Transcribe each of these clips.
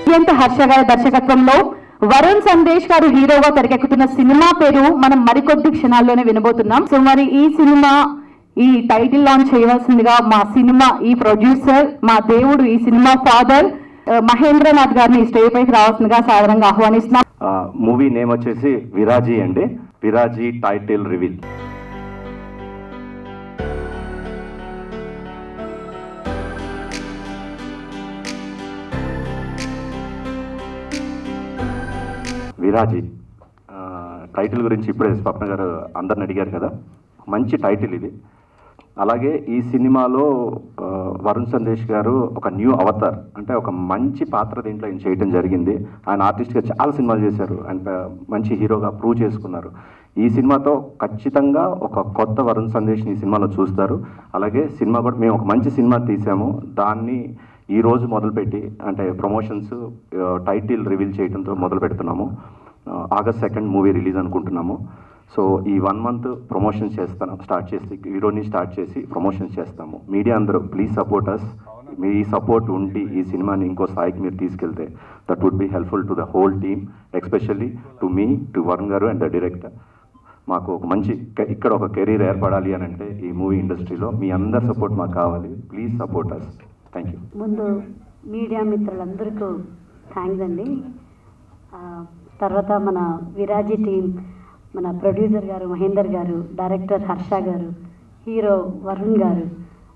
అత్యంత హర్ష గారి దర్శకత్వంలో వరుణ్ సందేశ్ గారు హీరోగా తెరకెక్కుతున్న సినిమా పేరు మనం మరికొద్ది క్షణాల్లోనే వినబోతున్నాం. సో మరి ఈ సినిమా ఈ టైటిల్ లాంచ్ చేయవలసిందిగా మా సినిమా ఈ ప్రొడ్యూసర్, మా దేవుడు, ఈ సినిమా ఫాదర్ మహేంద్రనాథ్ గారిని స్టేజ్ పైకి రావాల్సిందిగా సాధారణంగా ఆహ్వానిస్తున్నాం. మూవీ నేమ్ వచ్చేసి విరాజీ అండి. విరాజీ టైటిల్ రివీల్. విరాజీ టైటిల్ గురించి ఇప్పుడే స్వప్న గారు అందరిని అడిగారు కదా, మంచి టైటిల్ ఇది. అలాగే ఈ సినిమాలో వరుణ్ సందేశ్ గారు ఒక న్యూ అవతార్, అంటే ఒక మంచి పాత్ర దీంట్లో ఆయన చేయడం జరిగింది. ఆయన ఆర్టిస్ట్గా చాలా సినిమాలు చేశారు అండ్ మంచి హీరోగా ప్రూవ్ చేసుకున్నారు. ఈ సినిమాతో ఖచ్చితంగా ఒక కొత్త వరుణ్ సందేశ్ని ఈ సినిమాలో చూస్తారు. అలాగే సినిమా కూడా మేము ఒక మంచి సినిమా తీసాము, దాన్ని ఈరోజు మొదలుపెట్టి అంటే ప్రమోషన్స్ టైటిల్ రివీల్ చేయడంతో మొదలు పెడుతున్నాము. August 2 మూవీ రిలీజ్ అనుకుంటున్నాము. సో ఈ 1 month ప్రమోషన్స్ హీరోని స్టార్ట్ చేసి ప్రమోషన్స్ చేస్తాము. మీడియా అందరూ ప్లీజ్ సపోర్ట్ అస్. మీ సపోర్ట్ ఉండి ఈ సినిమాని ఇంకో స్థాయికి మీరు తీసుకెళ్తే that would be helpful to the whole team, especially to me, to Varun garu and the director. మాకు ఒక మంచి ఇక్కడ ఒక కెరీర్ ఏర్పడాలి అని అంటే ఈ మూవీ ఇండస్ట్రీలో మీ అందరి సపోర్ట్ మాకు కావాలి. Please support us. Thank you. ముందు మీడియా మిత్రులందరికీ థ్యాంక్స్ అండి. తర్వాత మన విరాజీ టీం, మన ప్రొడ్యూసర్ గారు మహేందర్ గారు, డైరెక్టర్ హర్ష గారు, హీరో వరుణ్ గారు,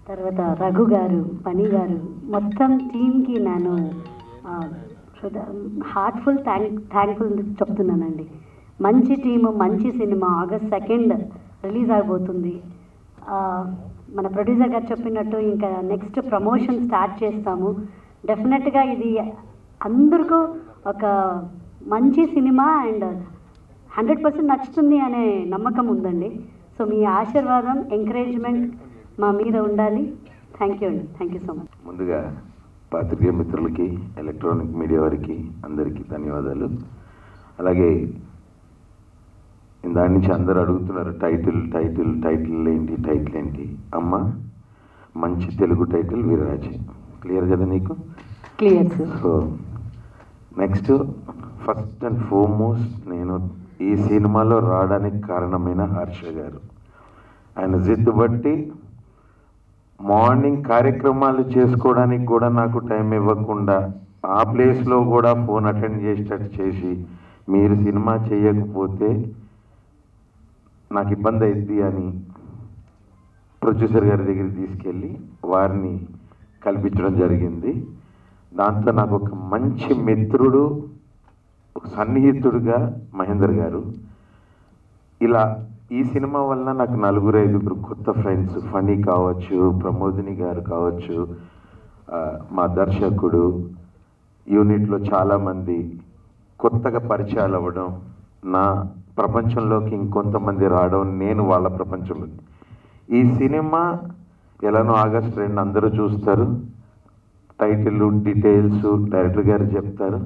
తర్వాత రఘు గారు, పని గారు, మొత్తం టీంకి నేను హార్ట్ఫుల్ థ్యాంక్ఫుల్ చెప్తున్నానండి. మంచి టీము, మంచి సినిమా August 2 రిలీజ్ అయిపోతుంది. మన ప్రొడ్యూసర్ గారు చెప్పినట్టు ఇంకా నెక్స్ట్ ప్రమోషన్ స్టార్ట్ చేస్తాము. డెఫినెట్గా ఇది అందరికీ ఒక మంచి సినిమా అండ్ 100% నచ్చుతుంది అనే నమ్మకం ఉందండి. సో మీ ఆశీర్వాదం, ఎంకరేజ్మెంట్ మా మీద ఉండాలి. థ్యాంక్ యూ అండి. Thank you so much. ముందుగా పాత్రికేయ మిత్రులకి, ఎలక్ట్రానిక్ మీడియా వారికి అందరికీ ధన్యవాదాలు. అలాగే దాని నుంచి అందరూ అడుగుతున్నారు టైటిల్ ఏంటి అమ్మ, మంచి తెలుగు టైటిల్ విరాజీ. క్లియర్ కదా నీకు? Clear sir. So next, first and foremost నేను ఈ సినిమాలో రావడానికి కారణమైన హర్ష గారు. ఆయన జిద్దు బట్టి మార్నింగ్ కార్యక్రమాలు చేసుకోవడానికి కూడా నాకు టైం ఇవ్వకుండా ఆ ప్లేస్లో కూడా ఫోన్ అటెండ్ చేసేటట్టు చేసి, మీరు సినిమా చేయకపోతే నాకు ఇబ్బంది అయింది అని ప్రొడ్యూసర్ గారి దగ్గరికి తీసుకెళ్ళి వారిని కల్పించడం జరిగింది. దాంతో నాకు ఒక మంచి మిత్రుడు, ఒక సన్నిహితుడుగా మహేందర్ గారు. ఇలా ఈ సినిమా వల్ల నాకు 4-5 కొత్త ఫ్రెండ్స్, ఫనీ కావచ్చు, ప్రమోదిని గారు కావచ్చు, మా దర్శకుడు, యూనిట్లో చాలామంది కొత్తగా పరిచయాలు అవ్వడం, నా ప్రపంచంలోకి ఇంకొంతమంది రావడం, నేను వాళ్ళ ప్రపంచంలో. ఈ సినిమా ఎలానో August 2 అందరూ చూస్తారు. టైటిల్, డీటెయిల్స్ డైరెక్టర్ గారు చెప్తారు.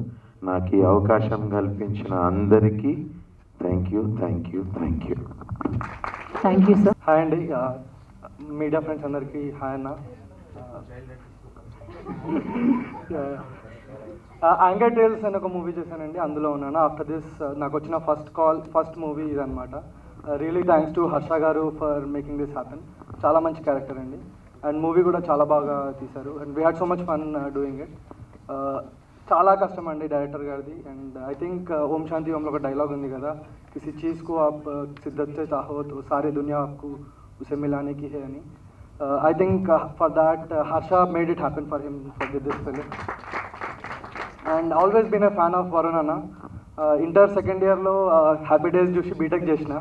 నాకు ఈ అవకాశం కల్పించిన అందరికీ థ్యాంక్ యూ సార్. హాయ్ అండి, మీడియా ఫ్రెండ్స్ అందరికీ హాయ్ అన్న. యాంగర్ టేల్స్ అని ఒక మూవీ చేశానండి, అందులో ఉన్నాను. ఆఫ్టర్ దిస్ నాకు వచ్చిన ఫస్ట్ మూవీ ఇదనమాట. రియలీ థ్యాంక్స్ టు హర్ష గారు ఫర్ మేకింగ్ దిస్ హ్యాపెన్. చాలా మంచి క్యారెక్టర్ అండి, అండ్ మూవీ కూడా చాలా బాగా తీశారు. And we had so much fun doing it. చాలా కష్టం అండి డైరెక్టర్ గారిది. అండ్ ఐ థింక్ ఓం శాంతి ఓంలో ఒక డైలాగ్ ఉంది కదా, కిసి చీజ్ को आप शिद्दत से चाहो तो सारी दुनिया आपको उसे मिलाने की है అని. I think for that Harsha made it happen for him for this film. And always been a fan of Varun Anna. Inter second year లో హ్యాపీ డేస్ చూసి బీటెక్ చేసిన.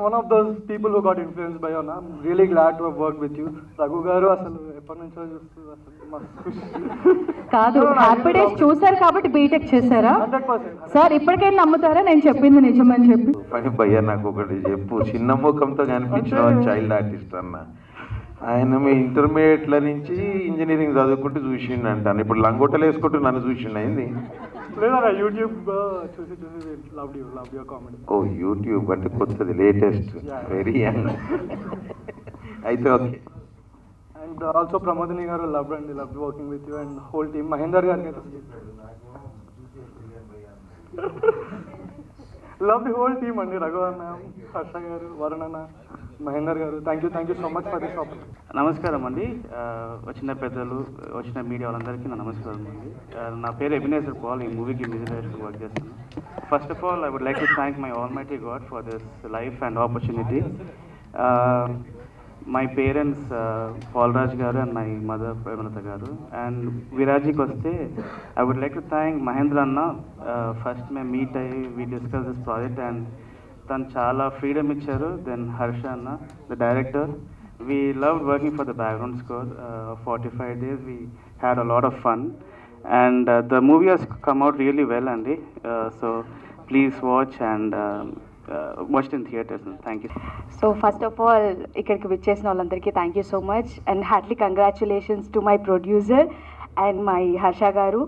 One of those people who got influenced by Anna. I'm really glad to have worked with you. Raghu గారు అసలు ఎప్పటి నుంచో చూస్తూ అసలు కాదు, హ్యాపీ డేస్ చూసారు కాబట్టి బీటెక్ చేశారా 100%. సార్? ఇప్పటికైనా నమ్ముతారా నేను చెప్పింది నిజమని చెప్పి? పని భయ్యా, నాకు ఒకటి చెప్పు. చిన్న ముఖంతో కనిపించిన చైల్డ్ ఆర్టిస్ట్ అన్న ఆయన మీ ఇంటర్మీడియట్ల నుంచి ఇంజనీరింగ్ చదువుకుంటూ చూసిండు అంటాను. ఇప్పుడు లంగోటలు వేసుకుంటూ నన్ను చూసిండు అయింది. లేదా యూట్యూబ్ చూసి లవ్ యూ కామెడీ. ఓ యూట్యూబ్ అంటే కొత్తది, లేటెస్ట్, వెరీ యంగ్. అయితే okay. And also Pramodini garu love working with you and whole team. Mahender గారికి లవ్ ది హోల్ టీమ్ అండి, రఘువర్ మ్యామ్, హర్ష గారు, వరుణ్ అన్న, మహేందర్ గారు, thank you so much for this opportunity. నమస్కారం అండి, వచ్చిన పెద్దలు, వచ్చిన మీడియా వాళ్ళందరికీ నా నమస్కారం అండి. నా పేరు ఎబినేజర్ పాల్, ఈ మూవీకి మ్యూజిక్ డైరెక్టర్ వర్క్ చేస్తాను. First of all I would like to thank my almighty God for this life and opportunity. My parents Paulraj garu and my mother Premalatha garu. And విరాజీకి వస్తే I would like to thank Mahendra అన్న. First మేము meet అయ్యి we discuss this project and తను చాలా freedom ఇచ్చారు. Then Harsha అన్న, the director, we love working for the background score. 45 days we had a lot of fun and the movie has come out really well అండి. So please watch and watched in theaters. Thank you. So first of all, ikkadiki vichesina vallandariki thank you so much and heartily congratulations to my producer and my Harsha garu,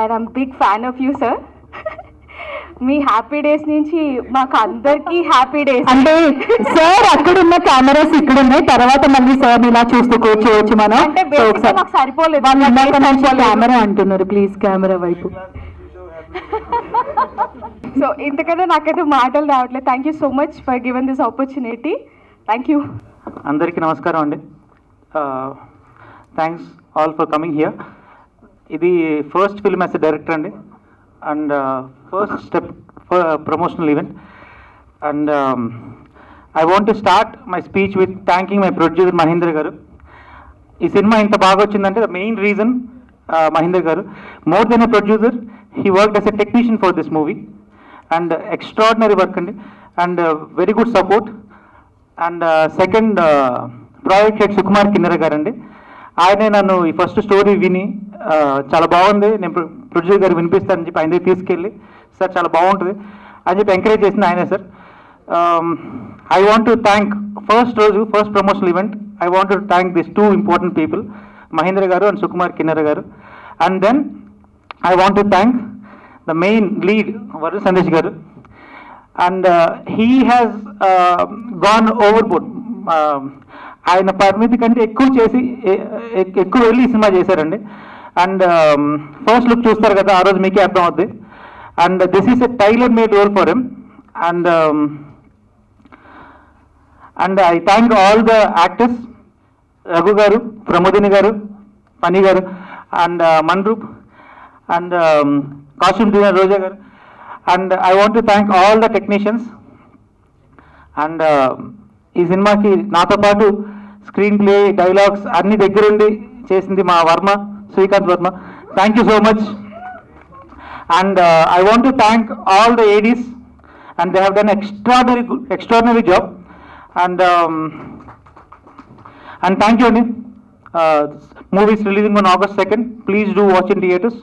and I'm big fan of you sir. Me happy days నుంచి మాకు అందరికి happy days. అంటే sir అక్కడున్న cameras ఇక్కడ ఉన్నాయి, తర్వాత మళ్ళీ sir ఇలా చూస్తూ కూర్చోవచ్చు మనం. అంటే బేసిక్గా మాకు సరిపోలేదు, వాళ్ళు ఇందాక నుంచి కెమెరా అంటున్నారు, ప్లీజ్ కెమెరా వైపు. సో ఇంతకన్నా నాకైతే మాటలు రావట్లేదు. Thank you so much for given this opportunity. Thank you. అందరికీ నమస్కారం అండి. Thanks all for coming here. ఇది first film as a director అండి, and first step promotional event. And I want to start my speech with thanking my producer Mahendra garu. ఈ cinema ఇంత బాగా వచ్చిందంటే the main reason Mahindra గారు. More than a producer, he worked as a technician for this movie and extraordinary work and very good support. And second project head Sukumar Kinnera garandi, ayane nannu ee first story vini chaala baagundi, nenu producer garu vinipistanu cheppi ayane తీసుకెళ్ళి sir chaala baaguntadi ani cheppi encourage chesina ayane sir. I want to thank first promotional event, I want to thank these two important people, Mahindra garu and Sukumar Kinnera garu. And then I want to thank the main lead, Varun Sandesh garu, and he has gone overboard. ఆయన పరిమితి కంటే ఎక్కువ చేసి ఎక్కువ వెళ్ళి cinema చేశారండి. And first look చూస్తారు కదా, ఆ రోజు మీకే అర్థం అవుద్ది. And this is a tailor made role for him. And I thank all the actors, Raghu garu, Pramodini garu, Phani garu, and Manroop, and costume designer Roja garu, and I want to thank all the technicians. And ee cinema ki nato paatu screen play, dialogues anni దగ్గరుండి చేసింది మా Varma, Srikanth Varma. Thank you so much. And I want to thank all the ADs, and they have done extraordinary job. And thank you. Movie is releasing on August 2nd. Please do watch in theaters.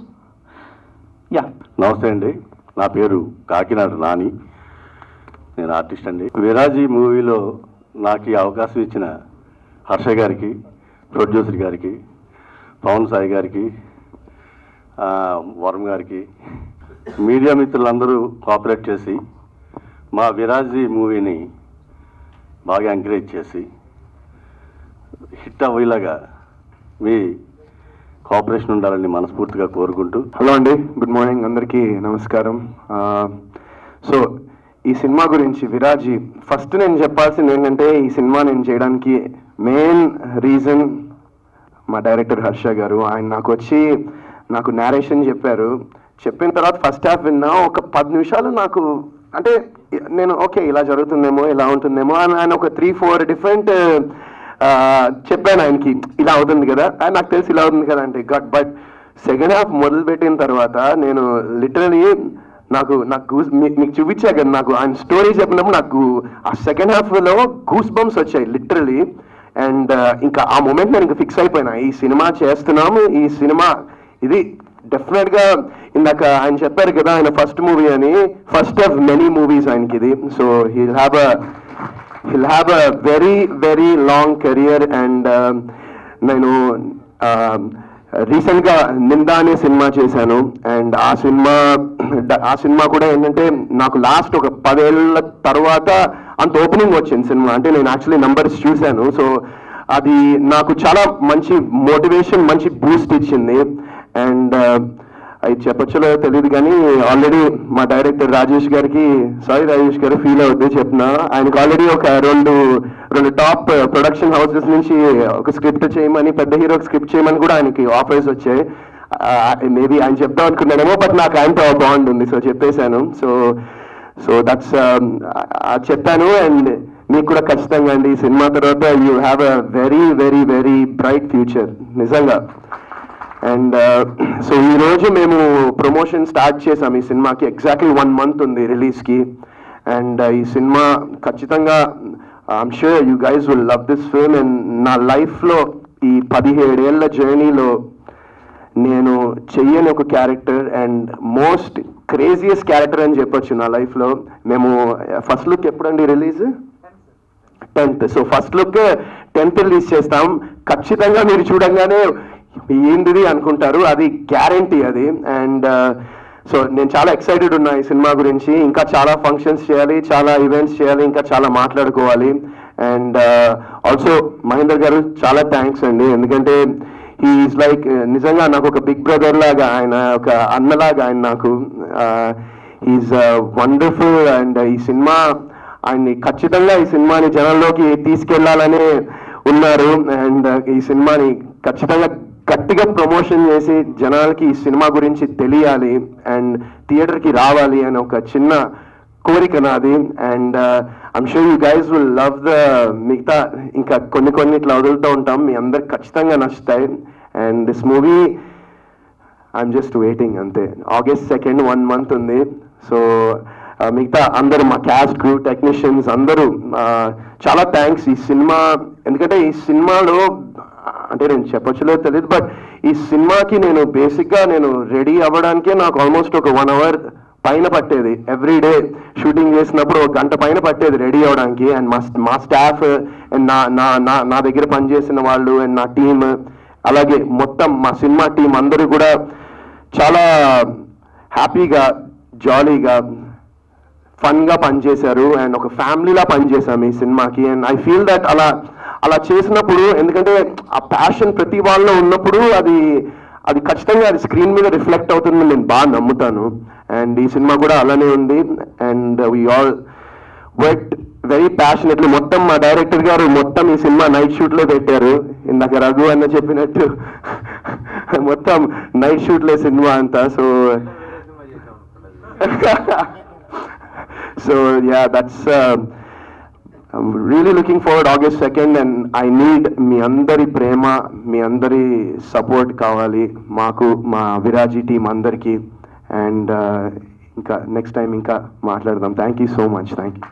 నమస్తే అండి, నా పేరు కాకినాడ నాని, నేను artist అండి. విరాజీ మూవీలో నాకు ఈ అవకాశం ఇచ్చిన హర్ష గారికి, ప్రొడ్యూసర్ గారికి, పవన్ సాయి గారికి, వరుణ్ గారికి, మీడియా మిత్రులందరూ కోఆపరేట్ చేసి మా విరాజీ మూవీని బాగా ఎంకరేజ్ చేసి హిట్ అయ్యేలాగా మీ కోఆపరేషన్ ఉండాలని మనస్ఫూర్తిగా కోరుకుంటూ. హలో అండి, గుడ్ మార్నింగ్, అందరికీ నమస్కారం. సో ఈ సినిమా గురించి విరాజీ, ఫస్ట్ నేను చెప్పాల్సింది ఏంటంటే ఈ సినిమా నేను చేయడానికి మెయిన్ రీజన్ మా డైరెక్టర్ హర్ష గారు. ఆయన నాకు నేరేషన్ చెప్పారు. చెప్పిన తర్వాత ఫస్ట్ హాఫ్ విన్నా, ఒక 10 నిమిషాలు నాకు అంటే నేను ఓకే ఇలా జరుగుతుందేమో, ఇలా ఉంటుందేమో అని ఆయన ఒక 3-4 డిఫరెంట్ చెప్పాను ఆయనకి, ఇలా అవుతుంది కదా, నాకు తెలిసి ఇలా అవుతుంది కదా అంటే గట్. బట్ సెకండ్ హాఫ్ మొదలు పెట్టిన తర్వాత నేను లిటరలీ నాకు మీకు చూపించా కదా, నాకు ఆయన స్టోరీ చెప్పినప్పుడు నాకు ఆ సెకండ్ హాఫ్లో గూస్ బంప్స్ వచ్చాయి లిటరలీ. అండ్ ఇంకా ఆ మూమెంట్ నేను ఇంకా ఫిక్స్ అయిపోయినా, ఈ సినిమా చేస్తున్నాము, ఈ సినిమా ఇది డెఫినెట్గా. ఇందాక ఆయన చెప్పారు కదా ఆయన ఫస్ట్ మూవీ అని, ఫస్ట్ ఆఫ్ మెనీ మూవీస్ ఆయనకి ఇది. So he'll have a very very long career. And నేను రీసెంట్గా నిందా అనే సినిమా చేశాను. అండ్ ఆ సినిమా కూడా ఏంటంటే నాకు లాస్ట్ ఒక 10 ఏళ్ళ తర్వాత అంత ఓపెనింగ్ వచ్చింది సినిమా. అంటే నేను యాక్చువల్లీ నంబర్స్ చూశాను. సో అది నాకు చాలా మంచి మోటివేషన్, మంచి బూస్ట్ ఇచ్చింది. అండ్ అది చెప్పొచ్చో తెలియదు కానీ ఆల్రెడీ మా డైరెక్టర్ రాజేష్ గారికి, సారీ రాజేష్ గారు ఫీల్ అవుద్ది చెప్తున్నా, ఆయనకు ఆల్రెడీ ఒక రెండు టాప్ ప్రొడక్షన్ హౌసెస్ నుంచి ఒక స్క్రిప్ట్ చేయమని, పెద్ద హీరోకి స్క్రిప్ట్ చేయమని కూడా ఆయనకి ఆఫర్స్ వచ్చాయి. మేబీ ఆయన చెప్తాం అనుకున్నాడేమో, బట్ నాకు ఆయనతో బాండ్ ఉంది, సో చెప్పేశాను. సో దట్స్ చెప్పాను. అండ్ మీకు కూడా ఖచ్చితంగా అండి ఈ సినిమా తర్వాత you have a very very very bright future నిజంగా. అండ్ సో ఈరోజు మేము ప్రమోషన్ స్టార్ట్ చేసాం ఈ సినిమాకి. ఎగ్జాక్ట్లీ 1 month ఉంది రిలీజ్కి. అండ్ ఈ సినిమా ఖచ్చితంగా I'm sure you guys will love this film. And నా లైఫ్లో ఈ 17 ఏళ్ల జర్నీలో నేను చెయ్యని ఒక character and most craziest character అని చెప్పొచ్చు నా లైఫ్లో. మేము ఫస్ట్ లుక్ ఎప్పుడండి release? 10th. So first look 10th release చేస్తాం. ఖచ్చితంగా మీరు చూడంగానే ఏంటిది అనుకుంటారు, అది గ్యారంటీ అది. అండ్ సో నేను చాలా ఎక్సైటెడ్ ఉన్నా ఈ సినిమా గురించి. ఇంకా చాలా ఫంక్షన్స్ చేయాలి, చాలా ఈవెంట్స్ చేయాలి, ఇంకా చాలా మాట్లాడుకోవాలి. అండ్ ఆల్సో మహేందర్ గారు చాలా థ్యాంక్స్ అండి, ఎందుకంటే హీఈస్ లైక్ నిజంగా నాకు ఒక బిగ్ బ్రదర్ లాగా, ఆయన ఒక అన్నలాగా ఆయన నాకు. He is wonderful. అండ్ ఈ సినిమా ఆయన్ని ఖచ్చితంగా ఈ సినిమాని జనంలోకి తీసుకెళ్లాలనే ఉన్నారు. అండ్ ఈ సినిమాని ఖచ్చితంగా గట్టిగా ప్రమోషన్ చేసి జనాలకి ఈ సినిమా గురించి తెలియాలి అండ్ థియేటర్కి రావాలి అని ఒక చిన్న కోరిక నాది. And I'm sure you guys will love the మిగతా ఇంకా కొన్ని ఇట్లా వదులుతూ ఉంటాం, మీ అందరికి ఖచ్చితంగా నచ్చుతాయి. And this movie I'm just waiting అంతే. August 2nd 1 month ఉంది. సో మిగతా అందరూ మా క్యాస్ట్ క్రూ టెక్నీషియన్స్ అందరూ చాలా థ్యాంక్స్. ఈ సినిమా ఎందుకంటే ఈ సినిమాలో అంటే నేను చెప్పొచ్చులో తెలియదు, బట్ ఈ సినిమాకి నేను బేసిక్గా నేను రెడీ అవ్వడానికే నాకు ఆల్మోస్ట్ ఒక 1 hour పైన పట్టేది. ఎవ్రీ డే షూటింగ్ చేసినప్పుడు 1 గంట పైన పట్టేది రెడీ అవ్వడానికి. అండ్ మా స్టాఫ్ అండ్ నా దగ్గర పనిచేసిన వాళ్ళు అండ్ నా టీమ్, అలాగే మొత్తం మా సినిమా టీం అందరూ కూడా చాలా హ్యాపీగా, జాలీగా, ఫన్గా పనిచేశారు. అండ్ ఒక ఫ్యామిలీలా పనిచేశాము ఈ సినిమాకి. అండ్ ఐ ఫీల్ దట్ అలా చేసినప్పుడు, ఎందుకంటే ఆ ప్యాషన్ ప్రతి వాళ్ళలో ఉన్నప్పుడు అది ఖచ్చితంగా అది స్క్రీన్ మీద రిఫ్లెక్ట్ అవుతుందని నేను బాగా నమ్ముతాను. అండ్ ఈ సినిమా కూడా అలానే ఉంది. And we all worked very passionately. మొత్తం మా డైరెక్టర్ గారు మొత్తం ఈ సినిమా నైట్ షూట్లో పెట్టారు. ఇందాక రఘు అన్న చెప్పినట్టు మొత్తం నైట్ షూట్లే సినిమా అంతా. So yeah, that's I'm really looking forward August 2nd. And I need మీ అందరి ప్రేమ, మీ అందరి సపోర్ట్ కావాలి మాకు, మా విరాజీ టీం అందరికీ. అండ్ ఇంకా నెక్స్ట్ టైం ఇంకా మాట్లాడదాం. Thank you so much. Thank you.